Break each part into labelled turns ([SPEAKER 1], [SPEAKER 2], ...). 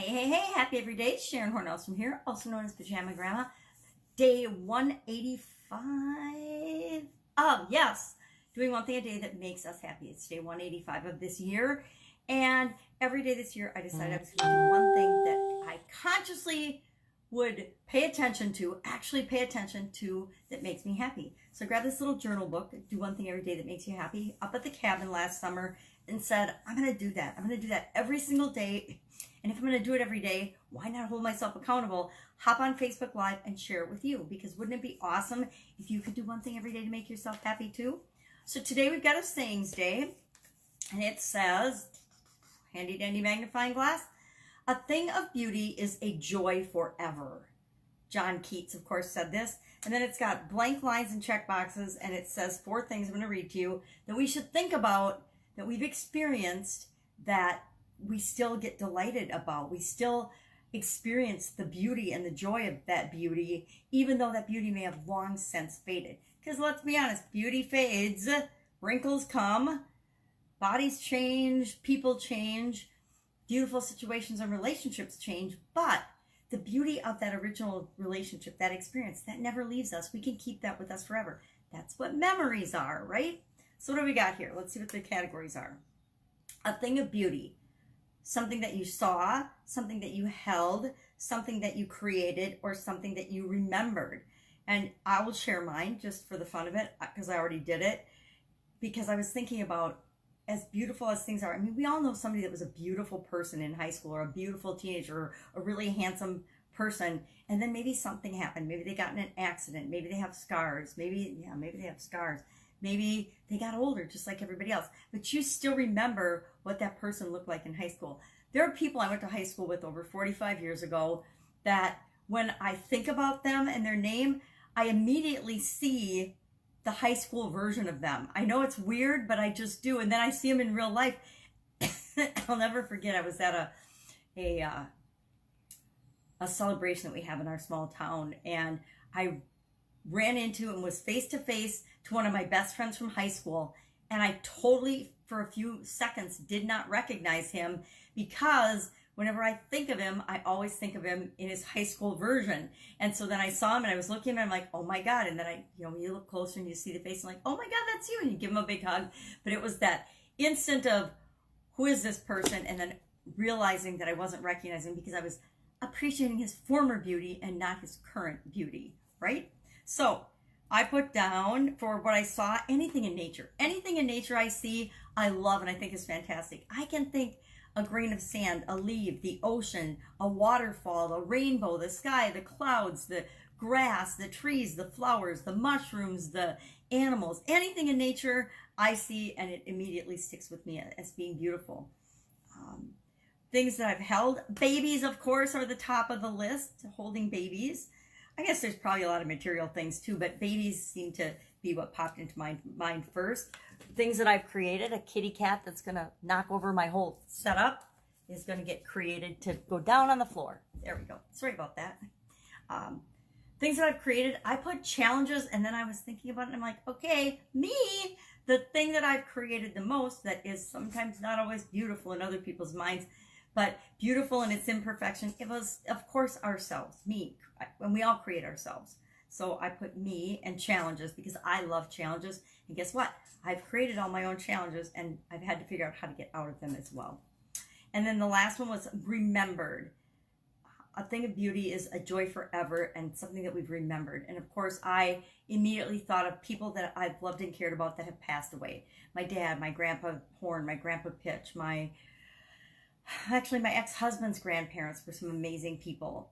[SPEAKER 1] Hey, happy every day. Sharon Horne-Ellstrom here, also known as Pajama Grandma. Day 185 yes, doing one thing a day that makes us happy. It's day 185 of this year. And every day this year, I decided I was going to do one thing that I consciously would actually pay attention to, that makes me happy. So I grabbed this little journal book, do one thing every day that makes you happy, up at the cabin last summer, and said, I'm going to do that. I'm going to do that every single day. And if I'm going to do it every day, why not hold myself accountable? Hop on Facebook Live and share it with you, because wouldn't it be awesome if you could do one thing every day to make yourself happy too? So today we've got a sayings day, and it says, handy dandy magnifying glass, a thing of beauty is a joy forever. John Keats, of course, said this. And then it's got blank lines and check boxes, and it says 4 things I'm going to read to you that we should think about, that we've experienced, that we still get delighted about. We still experience the beauty and the joy of that beauty, even though that beauty may have long since faded. Because let's be honest, beauty fades, wrinkles come, bodies change, people change, beautiful situations and relationships change, but the beauty of that original relationship, that experience, that never leaves us. We can keep that with us forever. That's what memories are, right? So what do we got here? Let's see what the categories are. A thing of beauty. Something that you saw, something that you held, something that you created, or something that you remembered. And I will share mine just for the fun of it, because I already did it, because I was thinking about, as beautiful as things are, I mean, we all know somebody that was a beautiful person in high school, or a beautiful teenager, or a really handsome person, and then maybe something happened. Maybe they got in an accident. Maybe they have scars. Maybe they have scars. Maybe they got older just like everybody else, but you still remember what that person looked like in high school. There are people I went to high school with over 45 years ago that when I think about them and their name, I immediately see the high school version of them. I know it's weird, but I just do. And then I see them in real life. I'll never forget, I was at a celebration that we have in our small town, and I ran into and was face to face to one of my best friends from high school, and I totally, for a few seconds, did not recognize him, because whenever I think of him, I always think of him in his high school version. And so then I saw him and I was looking at him and I'm like, oh my God. And then when you look closer and you see the face, I'm like, oh my God, that's you. And you give him a big hug. But it was that instant of, who is this person? And then realizing that I wasn't recognizing, because I was appreciating his former beauty and not his current beauty, right? So I put down, for what I saw, anything in nature. Anything in nature I see, I love and I think is fantastic. I can think a grain of sand, a leaf, the ocean, a waterfall, a rainbow, the sky, the clouds, the grass, the trees, the flowers, the mushrooms, the animals. Anything in nature I see, and it immediately sticks with me as being beautiful. Things that I've held. Babies, of course, are the top of the list, holding babies. I guess there's probably a lot of material things too, but babies seem to be what popped into my mind first. Things that I've created, a kitty cat that's going to knock over my whole setup is going to get created to go down on the floor. There we go. Sorry about that. Things that I've created, I put challenges, and then I was thinking about it, and I'm like, okay, me, the thing that I've created the most, that is sometimes not always beautiful in other people's minds, but beautiful in its imperfection, it was, of course, ourselves, me, and we all create ourselves. So I put me and challenges, because I love challenges. And guess what? I've created all my own challenges, and I've had to figure out how to get out of them as well. And then the last one was remembered. A thing of beauty is a joy forever, and something that we've remembered. And of course, I immediately thought of people that I've loved and cared about that have passed away. My dad, my grandpa Horne, my grandpa Pitch, my ex-husband's grandparents were some amazing people.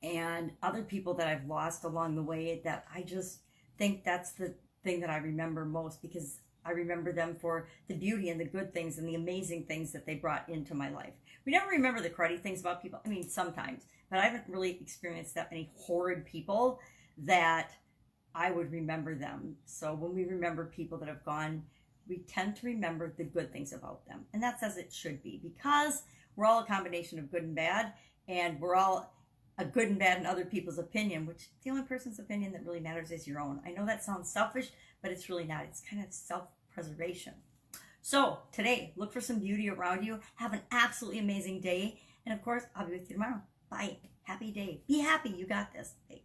[SPEAKER 1] And other people that I've lost along the way, that I just think that's the thing that I remember most, because I remember them for the beauty and the good things and the amazing things that they brought into my life. We never remember the cruddy things about people. I mean, sometimes, but I haven't really experienced that many horrid people that I would remember them. So when we remember people that have gone, we tend to remember the good things about them. And that's as it should be, because we're all a combination of good and bad, and we're all a good and bad in other people's opinion, which the only person's opinion that really matters is your own. I know that sounds selfish, but it's really not. It's kind of self-preservation. So today, look for some beauty around you. Have an absolutely amazing day. And of course, I'll be with you tomorrow. Bye. Happy day. Be happy. You got this. Bye.